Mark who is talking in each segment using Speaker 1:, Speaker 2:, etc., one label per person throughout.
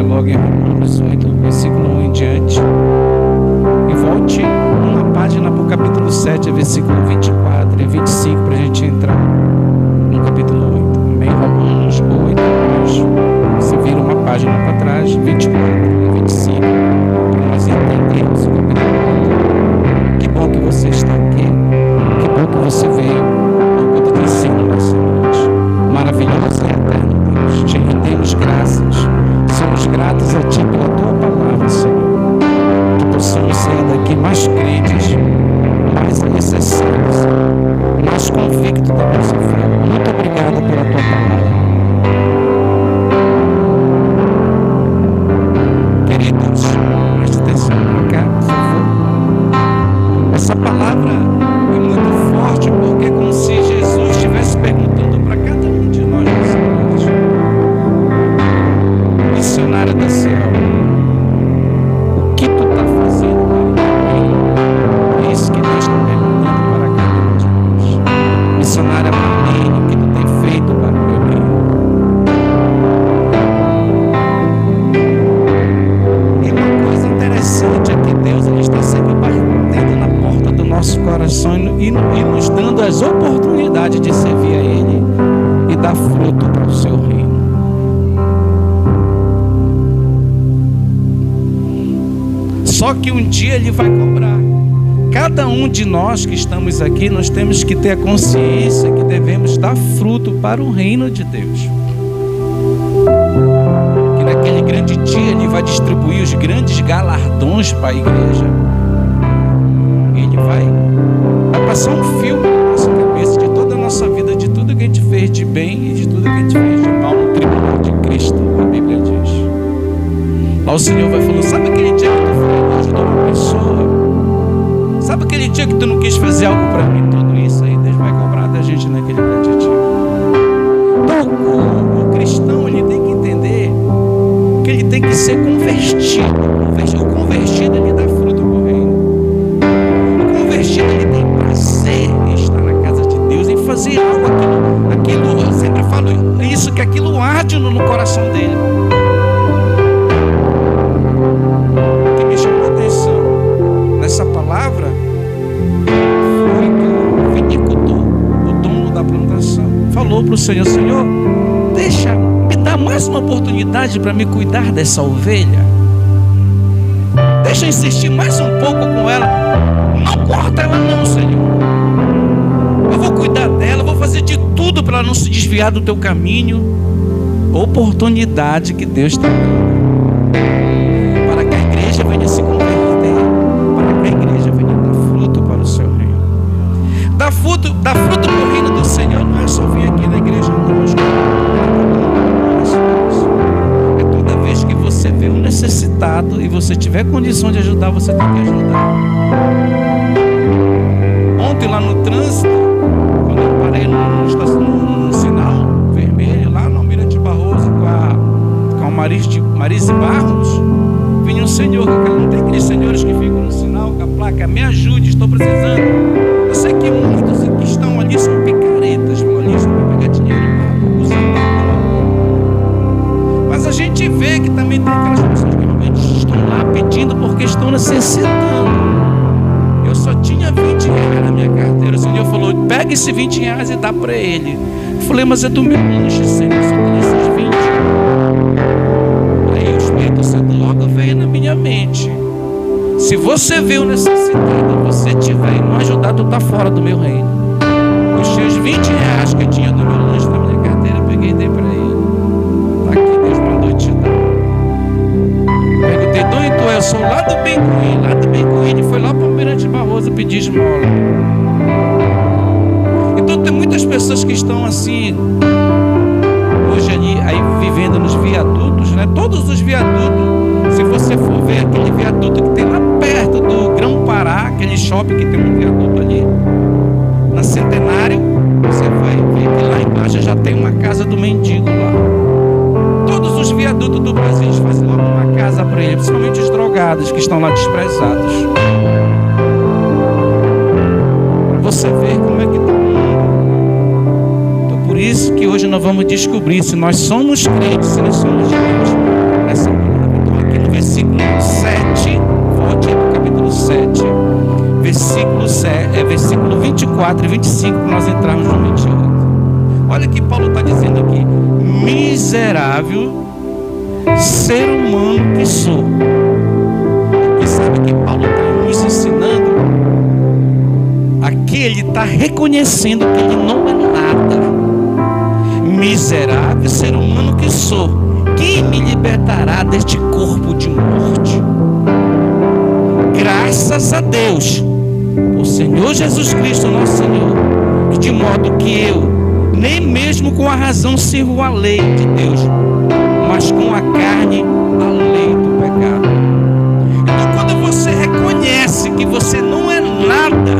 Speaker 1: logo em Romanos 8, versículo 1 em diante. E volte uma página para o capítulo 7, versículo 24 e 25, para a gente entrar no capítulo 8. Amém? Romanos 8, você vira uma página para trás, 24 e 25, para nós entendermos o capítulo 8. Que bom que você está aqui. Que bom que você veio ao culto de ensino nessa noite. Maravilhoso e eterno Deus. Te rendemos graças. Somos gratos a Ti pela Tua palavra, Senhor. Que possamos sair daqui mais crentes, mais alicerçados, mais convictos da nossa fé. Muito obrigado pela Tua palavra. Queridos, preste atenção para cá, por favor. Essa palavra é muito forte, porque é como se Jesus estivesse perguntando para cada um de nós nessa noite. Missionário da Ciel, o que tu está fazendo para o teu reino? É isso que Deus está perguntando para cada um de nós. Missionária Marlene, o que tu tem feito para o teu reino? E uma coisa interessante é que Deus ele está sempre batendo na porta do nosso coração e nos dando as oportunidades de servir a Ele e dar fruto para o seu reino. Só que um dia Ele vai cobrar. Cada um de nós que estamos aqui, nós temos que ter a consciência que devemos dar fruto para o reino de Deus. Que naquele grande dia Ele vai distribuir os grandes galardões para a igreja. Ele vai passar um filme na nossa cabeça de toda a nossa vida, de tudo que a gente fez de bem e de tudo que a gente fez de mal no tribunal de Cristo, a Bíblia diz. Lá o Senhor vai falando, sabe aquele dia que tu foi e ajudou uma pessoa? Sabe aquele dia que tu não quis fazer algo para mim? Tudo isso aí Deus vai cobrar da gente naquele grande dia. Então o cristão ele tem que entender que ele tem que ser convertido. O convertido ele dá fruto para o reino. O convertido ele tem prazer em estar na casa de Deus, em fazer algo, aquilo eu sempre falo isso, que aquilo arde no coração dele. O que me chamou a atenção nessa palavra foi que o vinicultor, o dono da plantação, falou para o Senhor, Senhor, me dá mais uma oportunidade para me cuidar dessa ovelha. Deixa eu insistir mais um pouco com ela. Não corta ela não, Senhor. Eu vou cuidar dela, vou fazer de tudo para ela não se desviar do teu caminho. Oportunidade que Deus está dando para que a igreja venha se converter, para que a igreja venha dar fruto para o seu reino. Dar fruto para o reino do Senhor não é só vir aqui na igreja, não. É toda vez que você vê um necessitado e você tiver condição de ajudar, você tem que ajudar. Ontem lá no trânsito, quando eu parei no sinal vermelho, lá no Almirante Barroso com a Marise Barros, vinha um senhor, não tem aqueles senhores que ficam no sinal com a placa, me ajude, estou precisando. Eu sei que muitos que estão ali são picaretas, vão ali só para pegar dinheiro para usar. Mas a gente vê que também tem aquelas pessoas que realmente estão lá pedindo porque estão necessitando. Eu só tinha 20 reais na minha carteira. O Senhor falou, pega esses 20 reais e dá para ele. Eu falei, mas é do meu lanche, Senhor, só tem esses 20. Aí o Espírito Santo logo veio na minha mente. Se você vê o necessitado, você tiver e não ajudar, tu está fora do meu reino. Os seus 20 reais que eu tinha do meu lanche na minha carteira, eu peguei e dei para ele. Está aqui, Deus mandou te dar. Perguntei, Dom, então eu sou lá do Benguim. Lá do Benguim, ele foi lá para o Almirante Barroso pedir esmola. Então tem muitas pessoas que estão assim, hoje ali, aí vivendo nos viadutos, né? Todos os viadutos. Se você for ver aquele viaduto que tem lá perto do Grão-Pará, aquele shopping que tem um viaduto ali, na Centenário, você vai ver que lá embaixo já tem uma casa do mendigo lá. Todos os viadutos do Brasil, eles fazem logo uma casa para ele, principalmente os drogados que estão lá desprezados. Você vê como é que está o mundo. Então por isso que hoje nós vamos descobrir se nós somos crentes, se nós somos crentes nessa palavra. versículo 7, volte aí para o capítulo 7, versículo 24 e 25, para nós entrarmos no 28. Olha o que Paulo está dizendo aqui: miserável ser humano que sou. E sabe que Paulo está nos ensinando? Aqui ele está reconhecendo que ele não é nada. Miserável ser humano que sou, quem me libertará deste corpo de morte? Graças a Deus, o Senhor Jesus Cristo, nosso Senhor, que de modo que eu, nem mesmo com a razão, sirvo a lei de Deus, mas com a carne, a lei do pecado. Então, quando você reconhece que você não é nada,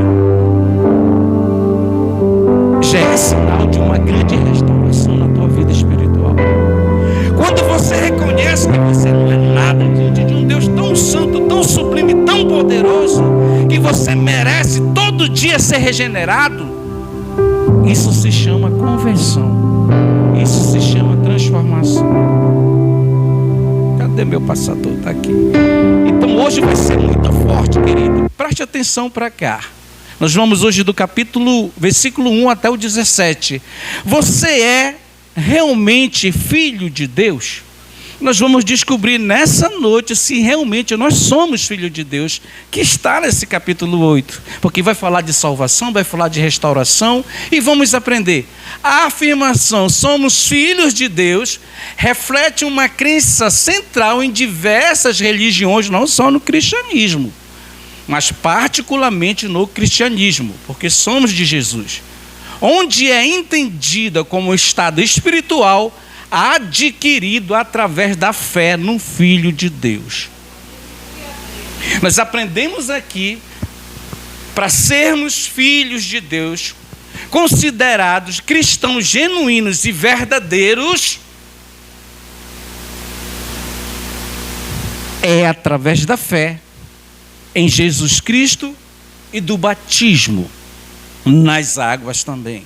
Speaker 1: já é sinal de uma grande restauração na tua vida espiritual. Quando você reconhece que você não é nada diante de um Deus tão santo, tão sublime, tão poderoso, que você merece todo dia ser regenerado, isso se chama conversão. Isso se chama transformação. Cadê meu passador? Está aqui. Então hoje vai ser muito forte, querido. Preste atenção para cá. Nós vamos hoje do versículo 1 até o 17. Você é realmente filho de Deus? Nós vamos descobrir nessa noite se realmente nós somos filhos de Deus, que está nesse capítulo 8. Porque vai falar de salvação, vai falar de restauração e vamos aprender. A afirmação somos filhos de Deus reflete uma crença central em diversas religiões, não só no cristianismo, mas particularmente no cristianismo, porque somos de Jesus, onde é entendida como estado espiritual adquirido através da fé no Filho de Deus. Nós aprendemos aqui, para sermos filhos de Deus, considerados cristãos genuínos e verdadeiros, é através da fé em Jesus Cristo e do batismo nas águas também.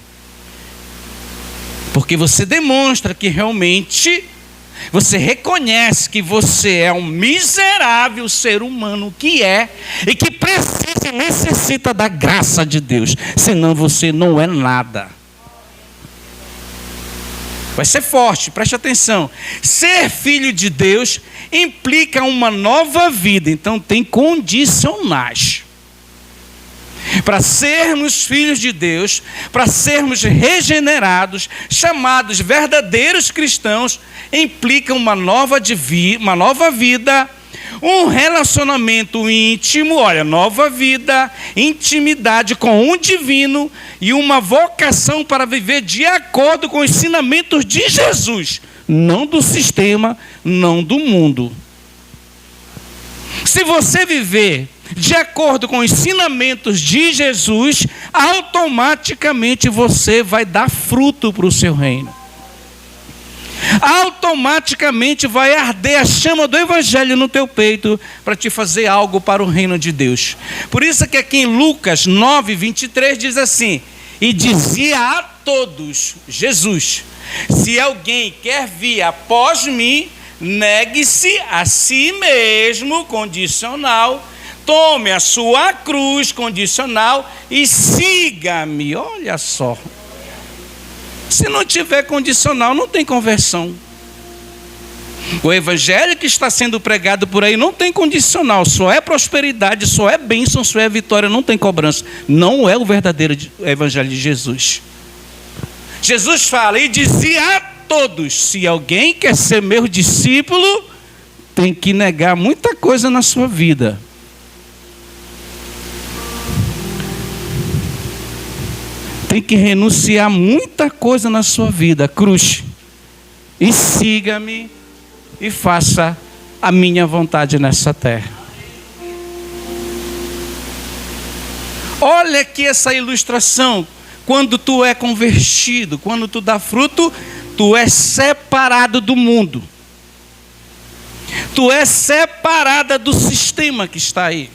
Speaker 1: Porque você demonstra que realmente você reconhece que você é um miserável ser humano que é e que precisa e necessita da graça de Deus, senão você não é nada. Vai ser forte, preste atenção. Ser filho de Deus implica uma nova vida, então tem condicionais. Para sermos filhos de Deus, para sermos regenerados, chamados verdadeiros cristãos, implica uma nova vida, um relacionamento íntimo, nova vida, intimidade com o divino e uma vocação para viver de acordo com os ensinamentos de Jesus, não do sistema, não do mundo. Se você viver de acordo com os ensinamentos de Jesus, automaticamente você vai dar fruto para o seu reino. Automaticamente vai arder a chama do Evangelho no teu peito para te fazer algo para o reino de Deus. Por isso que aqui em Lucas 9, 23 diz assim: e dizia a todos, Jesus, se alguém quer vir após mim, negue-se a si mesmo, condicional, tome a sua cruz, condicional, e siga-me. Olha só. Se não tiver condicional, não tem conversão. O evangelho que está sendo pregado por aí não tem condicional, só é prosperidade, só é bênção, só é vitória, não tem cobrança. Não é o verdadeiro evangelho de Jesus. Jesus fala e dizia a todos: se alguém quer ser meu discípulo, tem que negar muita coisa na sua vida. Tem que renunciar muita coisa na sua vida, cruz. E siga-me e faça a minha vontade nessa terra. Olha aqui essa ilustração. Quando tu é convertido, quando tu dá fruto, tu é separado do mundo. Tu é separada do sistema que está aí.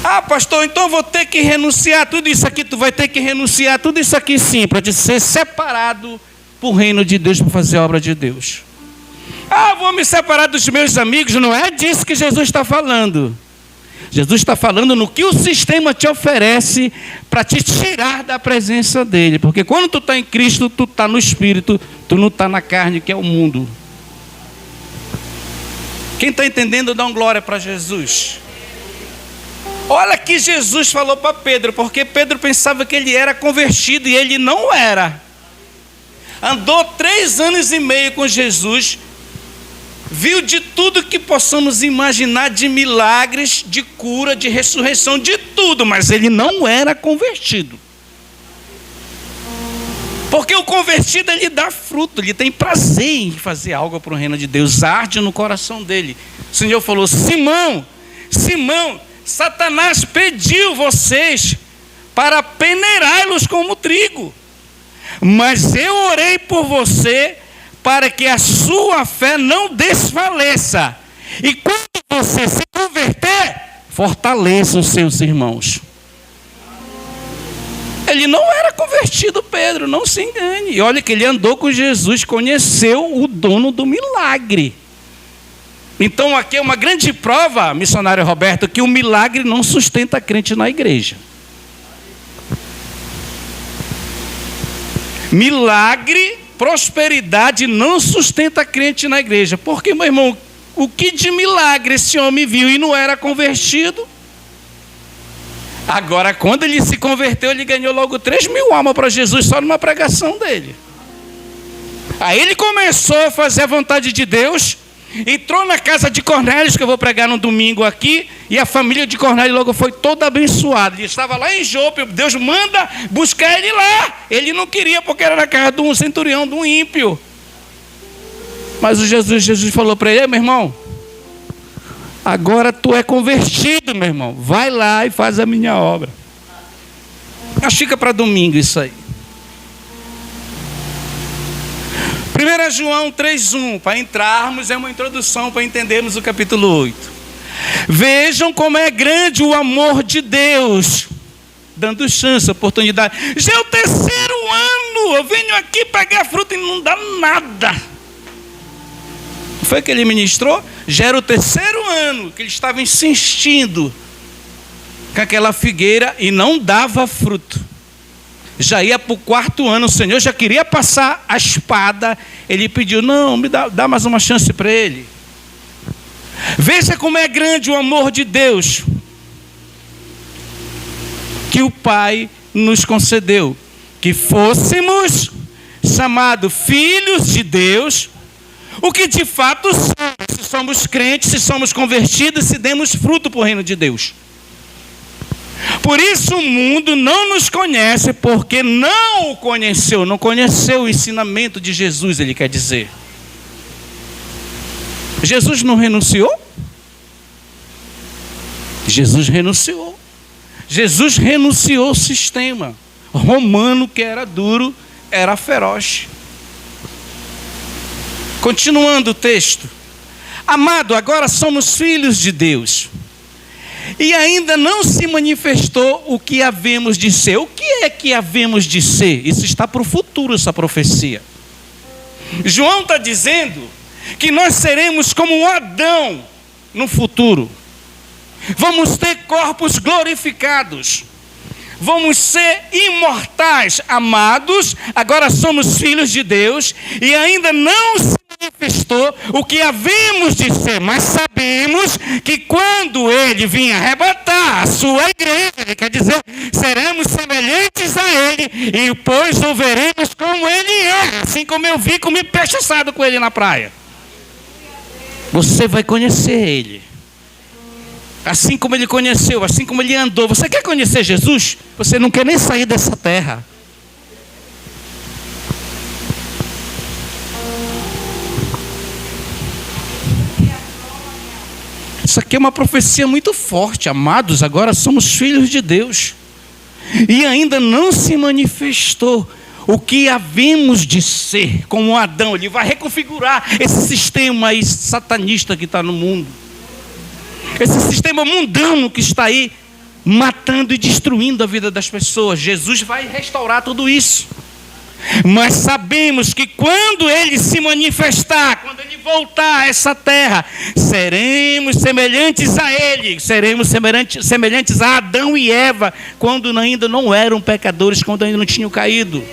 Speaker 1: Ah, pastor, então eu vou ter que renunciar tudo isso aqui. Tu vai ter que renunciar tudo isso aqui, sim, para te ser separado para o reino de Deus, para fazer a obra de Deus. Ah, vou me separar dos meus amigos. Não é disso que Jesus está falando. Jesus está falando no que o sistema te oferece para te tirar da presença dele. Porque quando tu está em Cristo, tu está no Espírito, tu não está na carne, que é o mundo. Quem está entendendo, dá uma glória para Jesus. Olha que Jesus falou para Pedro, porque Pedro pensava que ele era convertido e ele não era. Andou 3 anos e meio com Jesus, viu de tudo que possamos imaginar, de milagres, de cura, de ressurreição, de tudo, mas ele não era convertido. Porque o convertido, ele dá fruto, ele tem prazer em fazer algo para o reino de Deus, arde no coração dele. O Senhor falou: Simão, Simão, Satanás pediu vocês para peneirá-los como trigo, mas eu orei por você para que a sua fé não desfaleça. E quando você se converter, fortaleça os seus irmãos. Ele não era convertido, Pedro, não se engane. E olha que ele andou com Jesus, conheceu o dono do milagre. Então aqui é uma grande prova, missionário Roberto, que o milagre não sustenta crente na igreja. Milagre, prosperidade não sustenta crente na igreja. Porque, meu irmão, o que de milagre esse homem viu e não era convertido? Agora, quando ele se converteu, ele ganhou logo 3.000 almas para Jesus só numa pregação dele. Aí ele começou a fazer a vontade de Deus, entrou na casa de Cornélio, que eu vou pregar no domingo aqui, e a família de Cornélio logo foi toda abençoada. Ele estava lá em Jope, Deus manda buscar ele lá. Ele não queria, porque era na casa de um centurião, de um ímpio. Mas Jesus falou para ele: meu irmão, agora tu é convertido, meu irmão. Vai lá e faz a minha obra. Mas fica para domingo isso aí. 1 João 3,1, para entrarmos, é uma introdução para entendermos o capítulo 8. Vejam como é grande o amor de Deus, dando chance, oportunidade. Já é o 3º ano, eu venho aqui pegar fruta e não dá nada. Não foi que ele ministrou? Já era o 3º ano que ele estava insistindo com aquela figueira e não dava fruto. Já ia para o 4º ano, o Senhor já queria passar a espada. Ele pediu: não, me dá mais uma chance para ele. Veja como é grande o amor de Deus, que o Pai nos concedeu, que fôssemos chamados filhos de Deus, o que de fato somos, se somos crentes, se somos convertidos, se demos fruto para o reino de Deus. Por isso o mundo não nos conhece, porque não o conheceu, não conheceu o ensinamento de Jesus, ele quer dizer. Jesus não renunciou? Jesus renunciou. Jesus renunciou ao sistema romano, que era duro, era feroz. Continuando o texto. Amado, agora somos filhos de Deus, e ainda não se manifestou o que havemos de ser. O que é que havemos de ser? Isso está para o futuro, essa profecia. João está dizendo que nós seremos como Adão no futuro. Vamos ter corpos glorificados. Vamos ser imortais, amados. Agora somos filhos de Deus e ainda não se manifestou o que havemos de ser, mas sabemos que quando ele vir arrebatar a sua igreja, ele quer dizer, seremos semelhantes a ele, e pois o veremos como ele é, assim como eu vi comer peixe assado com ele na praia. Você vai conhecer ele, assim como ele conheceu, assim como ele andou. Você quer conhecer Jesus? Você não quer nem sair dessa terra. Isso aqui é uma profecia muito forte. Amados, agora somos filhos de Deus, e ainda não se manifestou o que havemos de ser, como Adão. Ele vai reconfigurar esse sistema aí satanista que está no mundo, esse sistema mundano que está aí matando e destruindo a vida das pessoas. Jesus vai restaurar tudo isso. Mas sabemos que quando Ele se manifestar, quando Ele voltar a essa terra, seremos semelhantes a Ele, seremos semelhantes a Adão e Eva, quando ainda não eram pecadores, quando ainda não tinham caído.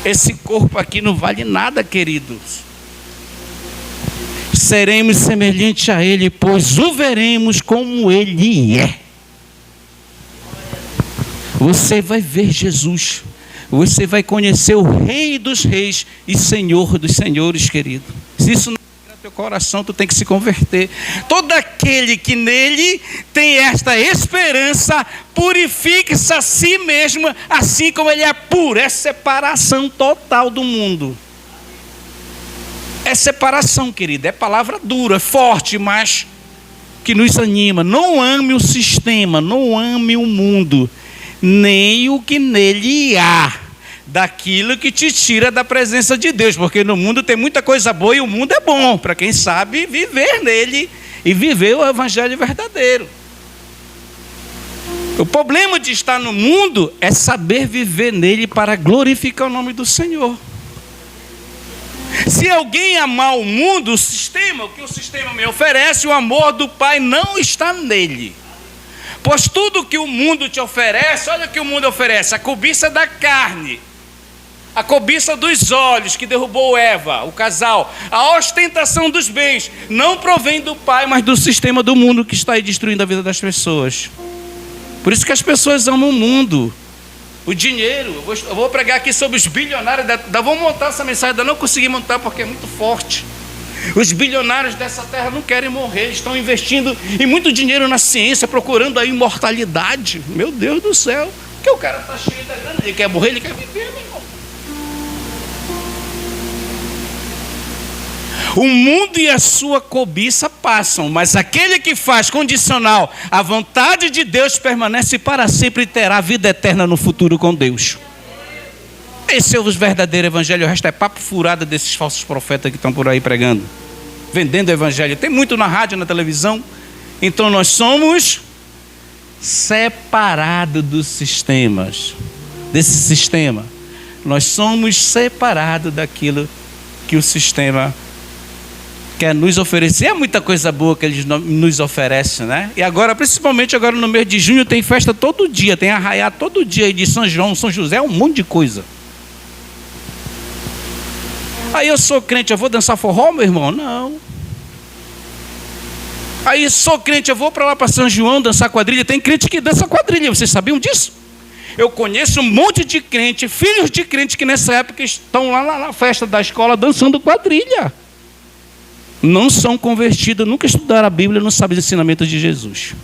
Speaker 1: Esse corpo aqui não vale nada, queridos. Seremos semelhantes a Ele, pois o veremos como Ele é. Você vai ver Jesus. Você vai conhecer o Rei dos Reis e Senhor dos Senhores, querido. Se isso não entrar no teu coração, tu tem que se converter. Todo aquele que nele tem esta esperança, purifique-se a si mesmo, assim como ele é puro. É separação total do mundo. É separação, querido. É palavra dura, forte, mas que nos anima. Não ame o sistema, não ame o mundo, nem o que nele há, daquilo que te tira da presença de Deus, porque no mundo tem muita coisa boa e o mundo é bom, para quem sabe viver nele e viver o evangelho verdadeiro. O problema de estar no mundo é saber viver nele para glorificar o nome do Senhor. Se alguém amar o mundo, o sistema, o que o sistema me oferece, o amor do Pai não está nele. Pois tudo que o mundo te oferece, olha o que o mundo oferece: a cobiça da carne, a cobiça dos olhos, que derrubou Eva, o casal, a ostentação dos bens, não provém do Pai, mas do sistema do mundo que está aí destruindo a vida das pessoas. Por isso que as pessoas amam o mundo, o dinheiro. Eu vou pregar aqui sobre os bilionários, vou montar essa mensagem, ainda não consegui montar porque é muito forte. Os bilionários dessa terra não querem morrer, estão investindo em muito dinheiro na ciência, procurando a imortalidade. Meu Deus do céu, porque o cara está cheio da grana, ele quer morrer, ele quer viver, meu irmão. O mundo e a sua cobiça passam, mas aquele que faz condicional a vontade de Deus permanece para sempre e terá vida eterna no futuro com Deus. Esse é o verdadeiro evangelho. O resto é papo furado desses falsos profetas que estão por aí pregando, vendendo o evangelho. Tem muito na rádio, na televisão. Então nós somos separados dos sistemas, desse sistema. Nós somos separados daquilo que o sistema quer nos oferecer. É muita coisa boa que eles nos oferecem, né? E agora, principalmente agora no mês de junho, tem festa todo dia, tem arraiá todo dia aí de São João, São José, um monte de coisa. Aí eu sou crente, eu vou dançar forró, meu irmão? Não. Aí sou crente, eu vou para lá para São João dançar quadrilha. Tem crente que dança quadrilha, vocês sabiam disso? Eu conheço um monte de crente, filhos de crente, que nessa época estão lá na festa da escola dançando quadrilha. Não são convertidos, nunca estudaram a Bíblia, não sabem os ensinamentos de Jesus.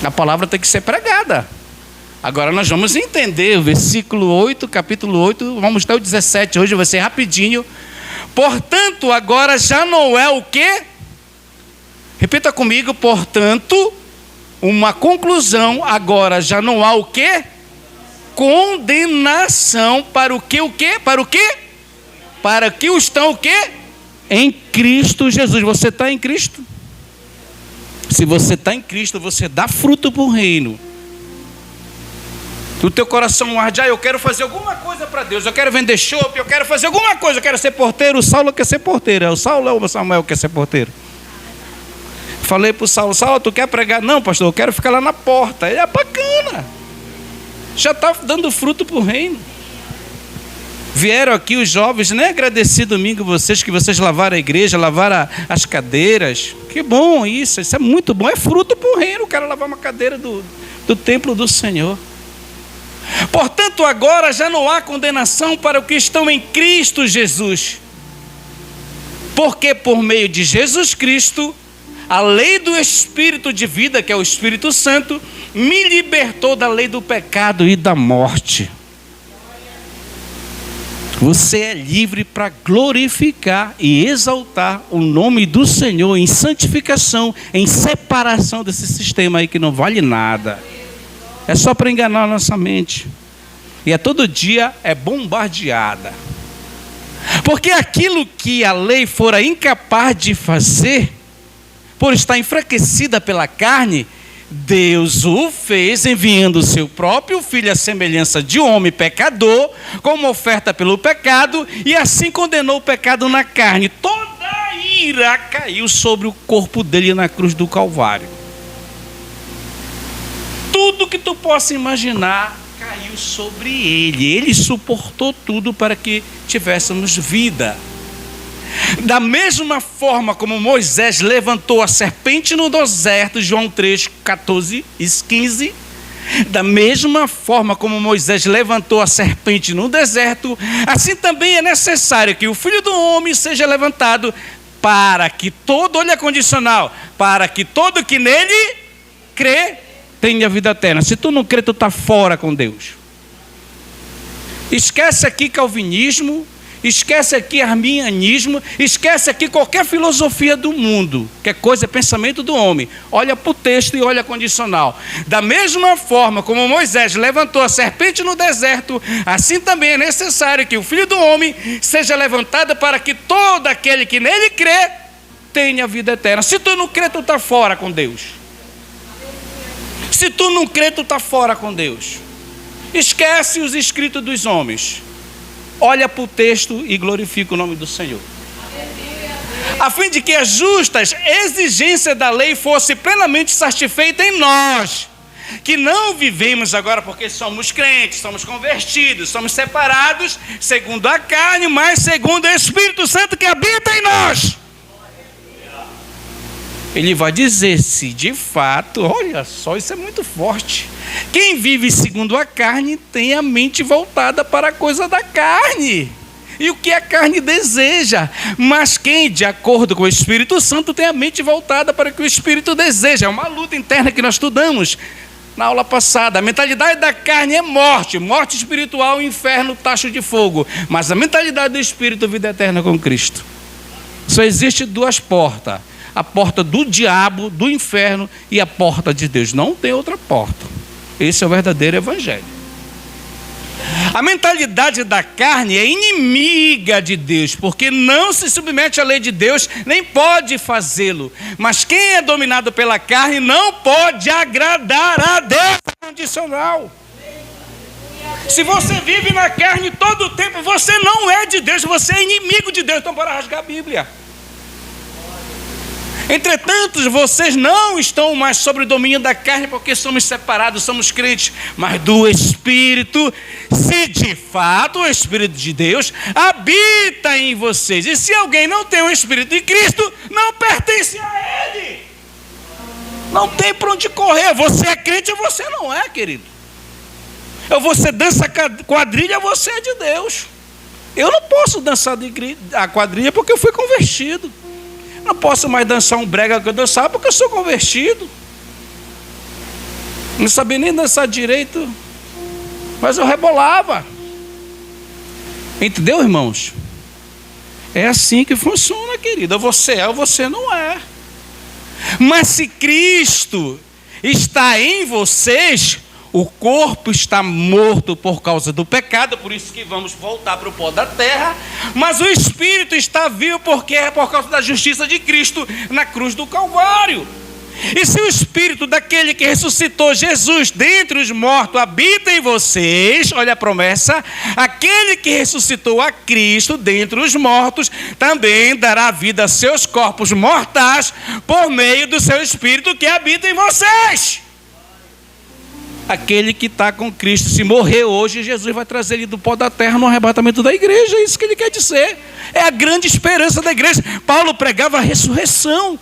Speaker 1: A palavra tem que ser pregada. Agora nós vamos entender o versículo 8, capítulo 8, vamos até o 17, hoje vai ser rapidinho. Portanto, agora já não é o quê? Repita comigo, portanto, uma conclusão, agora já não há o quê? Condenação para o quê? O quê? Para o quê? Para que estão o quê? Em Cristo Jesus. Você está em Cristo? Se você está em Cristo, você dá fruto para o reino. O teu coração arde, eu quero fazer alguma coisa para Deus, eu quero vender chopp, eu quero fazer alguma coisa, eu quero ser porteiro. O Saulo quer ser porteiro, o Saulo ou o Samuel quer ser porteiro? Falei para o Saulo, Saulo, tu quer pregar? Não, pastor, eu quero ficar lá na porta. Ele é bacana, já está dando fruto para o reino. Vieram aqui os jovens, nem agradeci domingo vocês, que vocês lavaram a igreja, lavaram as cadeiras. Que bom isso é muito bom, é fruto para o reino. Eu quero lavar uma cadeira do templo do Senhor. Portanto, agora já não há condenação para os que estão em Cristo Jesus. Porque por meio de Jesus Cristo, a lei do Espírito de vida, que é o Espírito Santo, me libertou da lei do pecado e da morte. Você é livre para glorificar e exaltar o nome do Senhor em santificação, em separação desse sistema aí que não vale nada. É só para enganar a nossa mente. E é todo dia é bombardeada. Porque aquilo que a lei fora incapaz de fazer, por estar enfraquecida pela carne, Deus o fez enviando o seu próprio Filho à semelhança de homem pecador, como oferta pelo pecado, e assim condenou o pecado na carne. Toda a ira caiu sobre o corpo dele na cruz do Calvário. Tudo que tu possa imaginar caiu sobre ele. Ele suportou tudo para que tivéssemos vida. Da mesma forma como Moisés levantou a serpente no deserto, João 3, 14 e 15, da mesma forma como Moisés levantou a serpente no deserto, assim também é necessário que o Filho do Homem seja levantado para que todo, olha a condicional, para que todo que nele crê tenha vida eterna. Se tu não crê, tu está fora com Deus. Esquece aqui calvinismo, esquece aqui arminianismo, esquece aqui qualquer filosofia do mundo, que é coisa, é pensamento do homem. Olha para o texto e olha a condicional. Da mesma forma como Moisés levantou a serpente no deserto, assim também é necessário que o Filho do Homem seja levantado para que todo aquele que nele crê tenha vida eterna. Se tu não crê, tu está fora com Deus. Se tu não crê, tu está fora com Deus. Esquece os escritos dos homens. Olha para o texto e glorifica o nome do Senhor. A fim de que as justas exigências da lei fossem plenamente satisfeitas em nós, que não vivemos agora porque somos crentes, somos convertidos, somos separados segundo a carne, mas segundo o Espírito Santo que habita em nós. Ele vai dizer se de fato, olha só, isso é muito forte. Quem vive segundo a carne tem a mente voltada para a coisa da carne e o que a carne deseja. Mas quem, de acordo com o Espírito Santo, tem a mente voltada para o que o Espírito deseja. É uma luta interna que nós estudamos na aula passada. A mentalidade da carne é morte, morte espiritual, inferno, tacho de fogo. Mas a mentalidade do Espírito, vida eterna com Cristo. Só existe duas portas. A porta do diabo, do inferno, e a porta de Deus. Não tem outra porta. Esse é o verdadeiro evangelho. A mentalidade da carne é inimiga de Deus, porque não se submete à lei de Deus, nem pode fazê-lo. Mas quem é dominado pela carne não pode agradar a Deus. Condicional. Se você vive na carne todo o tempo, você não é de Deus, você é inimigo de Deus. Então bora rasgar a Bíblia. Entretanto, vocês não estão mais sob o domínio da carne, porque somos separados, somos crentes, mas do Espírito, se de fato o Espírito de Deus habita em vocês. E se alguém não tem o Espírito de Cristo, não pertence a Ele. Não tem para onde correr. Você é crente ou você não é, querido. Ou você dança quadrilha, você é de Deus. Eu não posso dançar a quadrilha porque eu fui convertido. Não posso mais dançar um brega que eu dançava porque eu sou convertido. Não sabia nem dançar direito, mas eu rebolava. Entendeu, irmãos? É assim que funciona, querido. Ou você é ou você não é. Mas se Cristo está em vocês, o corpo está morto por causa do pecado, por isso que vamos voltar para o pó da terra, mas o Espírito está vivo porque é por causa da justiça de Cristo na cruz do Calvário. E se o Espírito daquele que ressuscitou Jesus dentre os mortos habita em vocês, olha a promessa, aquele que ressuscitou a Cristo dentre os mortos também dará vida a seus corpos mortais por meio do seu Espírito que habita em vocês. Aquele que está com Cristo, se morrer hoje, Jesus vai trazer ele do pó da terra no arrebatamento da igreja. É isso que ele quer dizer. É a grande esperança da igreja. Paulo pregava a ressurreição.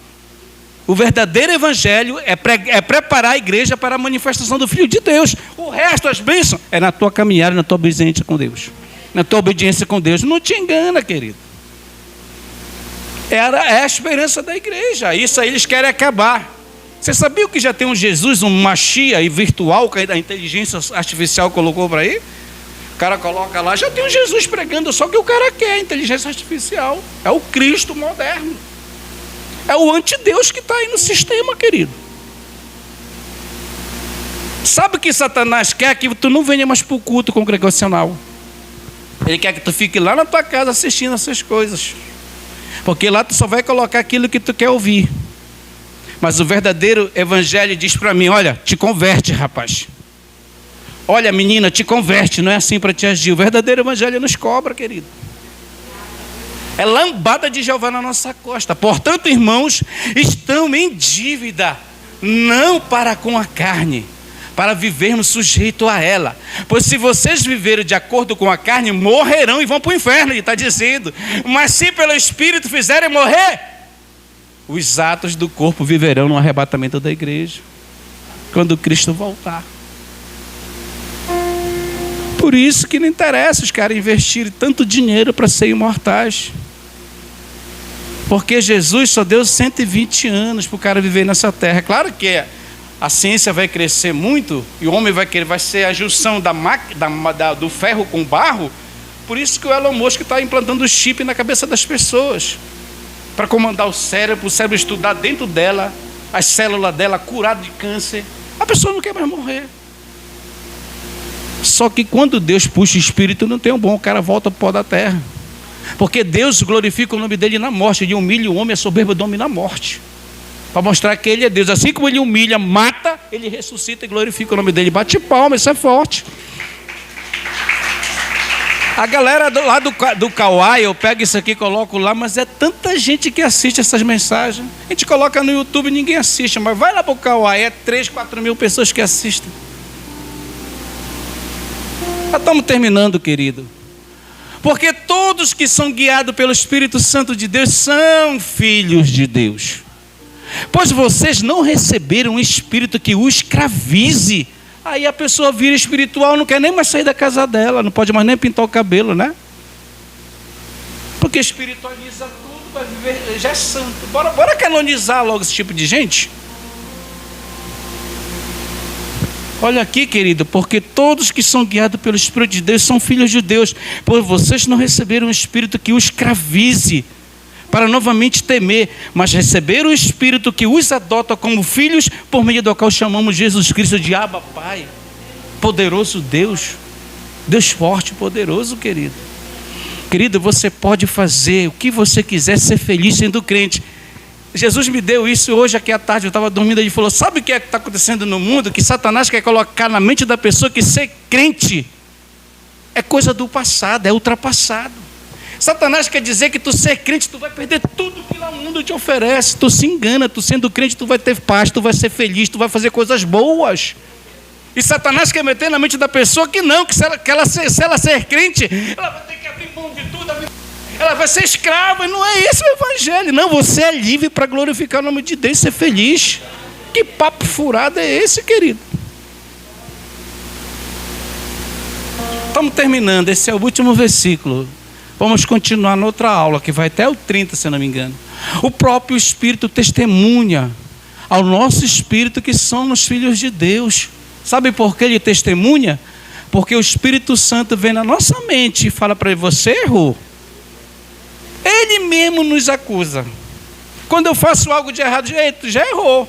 Speaker 1: O verdadeiro evangelho é preparar a igreja para a manifestação do Filho de Deus. O resto, as bênçãos, é na tua caminhada, na tua obediência com Deus. Na tua obediência com Deus. Não te engana, querido. É a esperança da igreja. Isso aí eles querem acabar. Você sabia que já tem um Jesus, um Mashiach virtual que a inteligência artificial colocou para aí? O cara coloca lá, já tem um Jesus pregando, só que o cara quer a inteligência artificial. É o Cristo moderno. É o antideus que está aí no sistema, querido. Sabe o que Satanás quer? Que tu não venha mais para o culto congregacional. Ele quer que tu fique lá na tua casa assistindo essas coisas. Porque lá tu só vai colocar aquilo que tu quer ouvir. Mas o verdadeiro evangelho diz para mim: olha, te converte, rapaz. Olha, menina, te converte. Não é assim para te agir. O verdadeiro evangelho nos cobra, querido. É lambada de Jeová na nossa costa. Portanto, irmãos, estão em dívida, não para com a carne, para vivermos sujeito a ela. Pois se vocês viverem de acordo com a carne, morrerão e vão para o inferno, ele está dizendo. Mas se pelo Espírito fizerem morrer, os atos do corpo viverão no arrebatamento da igreja, quando Cristo voltar. Por isso que não interessa os caras investirem tanto dinheiro para ser imortais. Porque Jesus só deu 120 anos para o cara viver nessa terra. Claro que a ciência vai crescer muito e o homem vai ser a junção do ferro com barro. Por isso que o Elon Musk está implantando o chip na cabeça das pessoas, para comandar o cérebro estudar dentro dela, as células dela, curar de câncer. A pessoa não quer mais morrer. Só que quando Deus puxa o espírito, não tem um bom, o cara volta para o pó da terra. Porque Deus glorifica o nome dele na morte. Ele humilha o homem, a soberba domina a morte, para mostrar que ele é Deus. Assim como ele humilha, mata, ele ressuscita e glorifica o nome dele. Bate palma, isso é forte. A galera lá do Kauai, eu pego isso aqui e coloco lá, mas é tanta gente que assiste essas mensagens. A gente coloca no YouTube e ninguém assiste, mas vai lá para o Kauai, é 3, 4 mil pessoas que assistem. Já estamos terminando, querido. Porque todos que são guiados pelo Espírito Santo de Deus são filhos de Deus. Pois vocês não receberam um espírito que o escravize. Aí a pessoa vira espiritual, não quer nem mais sair da casa dela, não pode mais nem pintar o cabelo, né? Porque espiritualiza tudo, vai viver, já é santo. Bora canonizar logo esse tipo de gente? Olha aqui, querido, porque todos que são guiados pelo Espírito de Deus são filhos de Deus. Pois vocês não receberam um espírito que o escravize, para novamente temer, mas receberam o Espírito que os adota como filhos, por meio do qual chamamos Jesus Cristo de Abba, Pai. Poderoso Deus, Deus forte e poderoso, querido. Querido, você pode fazer o que você quiser, ser feliz sendo crente. Jesus me deu isso hoje aqui à tarde, eu estava dormindo, ele falou: sabe o que está acontecendo no mundo? Que Satanás quer colocar na mente da pessoa que ser crente é coisa do passado, é ultrapassado. Satanás quer dizer que tu ser crente, tu vai perder tudo que lá o mundo te oferece. Tu se engana, tu sendo crente, tu vai ter paz, tu vai ser feliz, tu vai fazer coisas boas. E Satanás quer meter na mente da pessoa que não, que se ela ser crente, ela vai ter que abrir mão de tudo, ela vai ser escrava. E não é esse o evangelho. Não, você é livre para glorificar o nome de Deus e ser feliz. Que papo furado é esse, querido? Estamos terminando, esse é o último versículo. Vamos continuar noutra aula, que vai até o 30, se eu não me engano. O próprio Espírito testemunha ao nosso espírito que somos filhos de Deus. Sabe por que ele testemunha? Porque o Espírito Santo vem na nossa mente e fala para ele: você errou. Ele mesmo nos acusa. Quando eu faço algo de errado, tu já errou.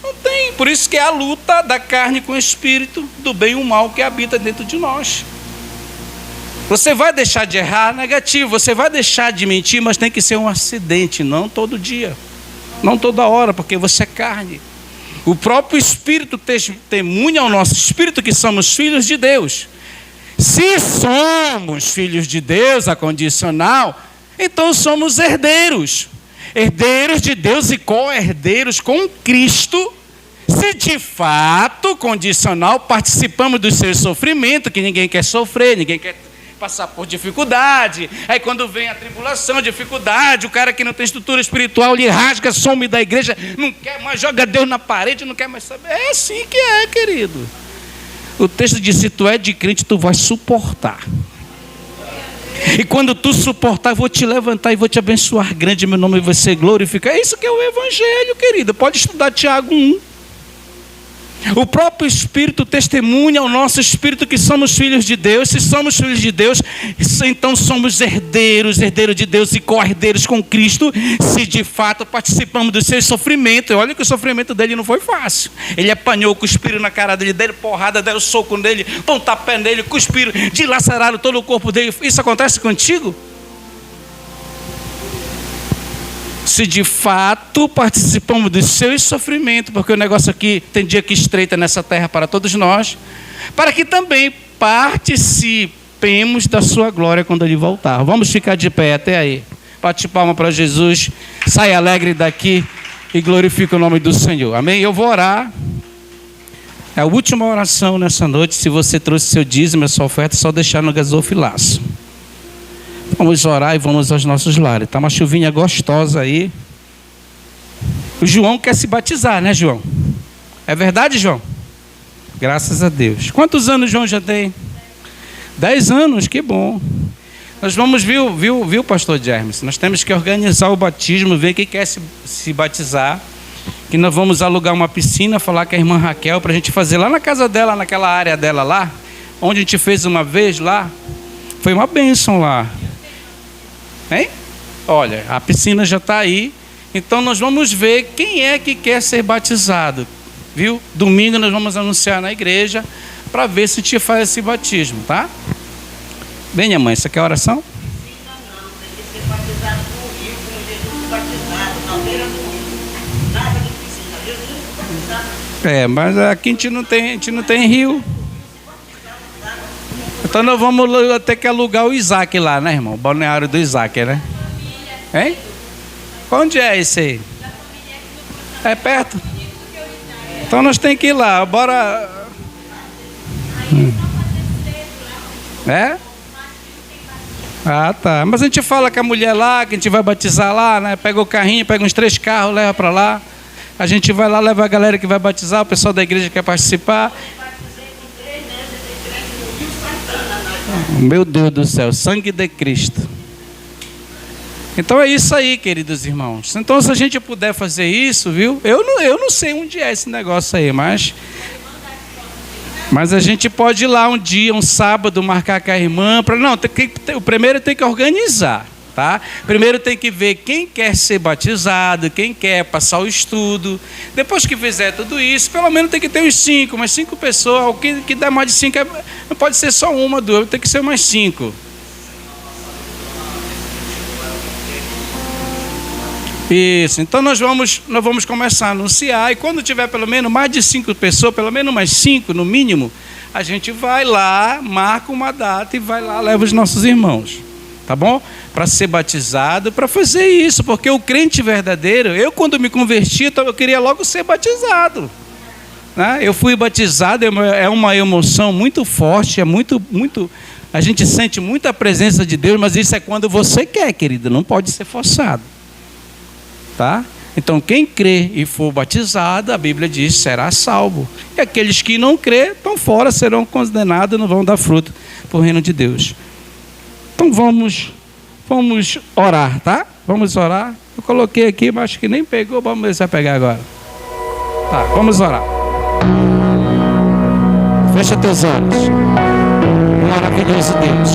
Speaker 1: Não tem. Por isso que é a luta da carne com o espírito, do bem e o mal que habita dentro de nós. Você vai deixar de errar? Negativo. Você vai deixar de mentir, mas tem que ser um acidente, não todo dia, não toda hora, porque você é carne. O próprio Espírito testemunha ao nosso espírito que somos filhos de Deus. Se somos filhos de Deus, a condicional, então somos herdeiros. Herdeiros de Deus e co-herdeiros com Cristo. Se de fato, condicional, participamos do seu sofrimento, que ninguém quer sofrer, ninguém quer passar por dificuldade. Aí quando vem a tribulação, a dificuldade, o cara que não tem estrutura espiritual, ele rasga, some da igreja, não quer mais, joga Deus na parede, não quer mais saber. É assim que é, querido. O texto diz: se tu é de crente, tu vai suportar. E quando tu suportar, eu vou te levantar e vou te abençoar grande, meu nome vai ser glorificado. É isso que é o evangelho, querido. Pode estudar Tiago 1. O próprio Espírito testemunha ao nosso espírito que somos filhos de Deus. Se somos filhos de Deus, então somos herdeiros de Deus e co-herdeiros com Cristo. Se de fato participamos do seu sofrimento. Olha que o sofrimento dele não foi fácil. Ele apanhou, cuspiram na cara dele, deram porrada, deram soco nele, pontapé nele, cuspiram, dilaceraram todo o corpo dele. Isso acontece contigo? se de fato participamos dos seus sofrimentos, porque o negócio aqui tem dia que estreita nessa terra para todos nós, para que também participemos da sua glória quando ele voltar. Vamos ficar de pé até aí. Bate palma para Jesus, sai alegre daqui e glorifica o nome do Senhor. Amém? Eu vou orar. É a última oração nessa noite. Se você trouxe seu dízimo, a sua oferta, é só deixar no gasofilaço. Vamos orar e vamos aos nossos lares. Está uma chuvinha gostosa aí. O João quer se batizar, né, João? É verdade, João? Graças a Deus. Quantos anos João já tem? 10 anos, que bom. Nós vamos, viu, pastor Jermes? Nós temos que organizar o batismo, ver quem quer se batizar. Que nós vamos alugar uma piscina, falar com a irmã Raquel, para a gente fazer lá na casa dela, naquela área dela lá, onde a gente fez uma vez lá. Foi uma bênção lá. Hein? Olha, a piscina já está aí. Então nós vamos ver quem é que quer ser batizado. Viu? Domingo nós vamos anunciar na igreja para ver se te faz esse batismo, tá? Bem, minha mãe, você quer oração?
Speaker 2: Piscina não, tem que ser batizado no rio, como Jesus foi batizado, na beira do rio. Nada de piscina, Jesus foi batizado.
Speaker 1: Mas aqui a gente não tem rio. Então nós vamos ter que alugar o Isaac lá, né, irmão? O balneário do Isaac, né? Hein? Onde é esse aí? É perto? Então nós temos que ir lá, bora. É? Ah, tá. Mas a gente fala com a mulher lá, que a gente vai batizar lá, né? Pega o carrinho, pega uns 3 carros, leva para lá. A gente vai lá, leva a galera que vai batizar, o pessoal da igreja quer participar. Meu Deus do céu, sangue de Cristo. Então é isso aí, queridos irmãos. Então se a gente puder fazer isso, viu? Eu não sei onde é esse negócio aí, mas a gente pode ir lá um dia, um sábado, marcar com a irmã. O primeiro tem que organizar, tá? Primeiro tem que ver quem quer ser batizado, quem quer passar o estudo. Depois que fizer tudo isso, pelo menos tem que ter umas 5 pessoas. O que dá mais de 5, não pode ser só uma, 2, tem que ser mais 5. Isso, então nós vamos começar a anunciar, e quando tiver pelo menos mais de 5 pessoas, pelo menos mais 5 no mínimo, a gente vai lá, marca uma data e vai lá, leva os nossos irmãos, tá bom? Para ser batizado, para fazer isso, porque o crente verdadeiro, eu quando me converti, eu queria logo ser batizado, né? Eu fui batizado, é uma emoção muito forte, é muito, a gente sente muita presença de Deus, mas isso é quando você quer, querido, não pode ser forçado. Tá? Então quem crê e for batizado, a Bíblia diz, será salvo. E aqueles que não crê, estão fora, serão condenados, não vão dar fruto para o reino de Deus. Então vamos orar, tá? Vamos orar. Eu coloquei aqui, mas acho que nem pegou, vamos ver se vai pegar agora. Tá, vamos orar. Fecha teus olhos. Maravilhoso Deus.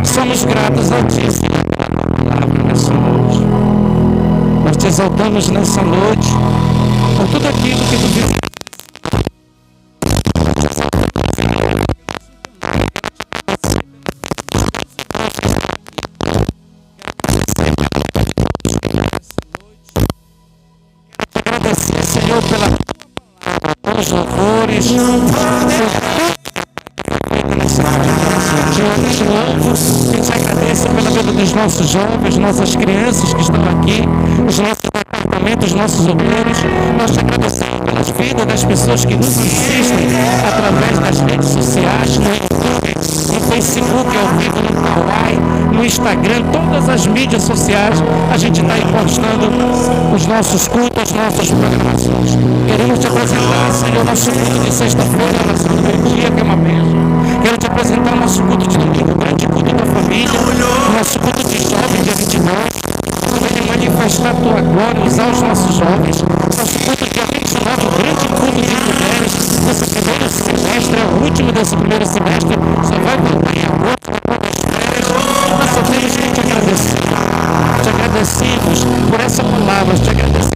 Speaker 1: Somos gratos a Ti, Senhor, pela palavra nessa noite. Nós te exaltamos nessa noite por tudo aquilo que tu fizeste. Agradecer, Senhor, pela tua palavra, pelos louvores. Eu te agradeço pela vida dos nossos jovens, nossas crianças que estão aqui, os nossos departamentos, os nossos obreiros. Nós te agradecemos pelas vidas das pessoas que nos assistem através das redes sociais, no YouTube, no Facebook, ao vivo, no Kawaii, no Instagram, todas as mídias sociais. A gente está aí postando os nossos cultos, as nossas programações. Queremos te apresentar, Senhor, nosso culto de sexta-feira, nosso dia, que é uma bênção. Quero te apresentar o nosso culto de domingo, o grande culto da família, o nosso culto de jovem, dia 29. Venha manifestar a tua glória, usar os nossos jovens. Nosso culto dia 29, o grande culto de mulheres. Esse primeiro semestre é o último desse primeiro semestre, só vai voltar em agosto, depois das férias. Nós só temos que te agradecer. Te agradecemos por essa palavra, te agradecemos